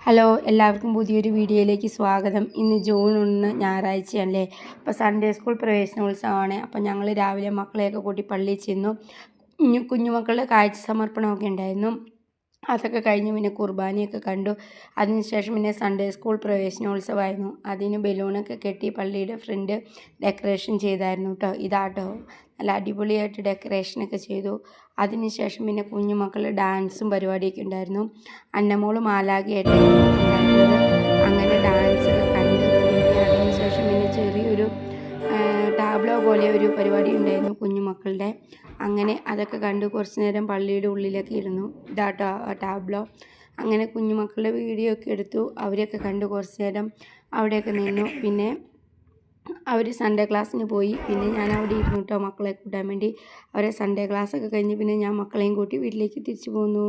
Hello, എല്ലാവർക്കും പുതിയൊരു വീഡിയോയിലേക്ക് സ്വാഗതം. ഇന്ന് ജൂൺ 1 ഞായറാഴ്ചയല്ലേ. അപ്പോൾ സൺഡേ സ്കൂൾ പ്രവേശനോത്സവമാണ്. അപ്പോൾ ഞങ്ങൾ രാവിലെ മക്കളെയൊക്കെ കൂട്ടി പള്ളിയിൽ ചെന്നു. കുഞ്ഞുമക്കളുടെ കാഴ്ച സമർപ്പണമൊക്കെ ഉണ്ടായിരുന്നു. അതൊക്കെ കഴിഞ്ഞ് പിന്നെ കുർബാനയൊക്കെ കണ്ടു. അതിനുശേഷം പിന്നെ സൺഡേ സ്കൂൾ പ്രവേശനോത്സവമായിരുന്നു. അതിന് ബലൂണൊക്കെ കെട്ടി പള്ളിയുടെ ഫ്രണ്ട് ഡെക്കറേഷൻ ചെയ്തായിരുന്നു കേട്ടോ. ഇതാട്ടോ നല്ല അടിപൊളിയായിട്ട് ഡെക്കറേഷനൊക്കെ ചെയ്തു. അതിനുശേഷം പിന്നെ കുഞ്ഞുമക്കൾ ഡാൻസും പരിപാടിയൊക്കെ ഉണ്ടായിരുന്നു. അന്നമോള് മാലാഖയായിട്ടായിരുന്നു ഉണ്ടായിരുന്നത്. അങ്ങനെ ഡാൻസ് ഒക്കെ കണ്ട് പിന്നെ അതിനുശേഷം പിന്നെ ചെറിയൊരു ടാബ്ലോ പോലെ ഒരു പരിപാടി ഉണ്ടായിരുന്നു കുഞ്ഞുമക്കളുടെ. അങ്ങനെ അതൊക്കെ കണ്ട് കുറച്ച് നേരം പള്ളിയുടെ ഉള്ളിലൊക്കെ ഇരുന്നു. ഇതാട്ടോ ടാബ്ലോ. അങ്ങനെ കുഞ്ഞുമക്കളുടെ വീഡിയോ ഒക്കെ എടുത്തു. അവരെയൊക്കെ കണ്ട് കുറച്ച് നേരം അവിടെയൊക്കെ നിന്നു. പിന്നെ അവർ സൺഡേ ക്ലാസ്സിന് പോയി. പിന്നെ ഞാൻ അവിടെ ഇരുന്നു കേട്ടോ മക്കളെ കൂട്ടാൻ വേണ്ടി. അവരെ സൺഡേ ക്ലാസ്സൊക്കെ കഴിഞ്ഞ് പിന്നെ ഞാൻ മക്കളെയും കൂട്ടി വീട്ടിലേക്ക് തിരിച്ചു പോന്നു.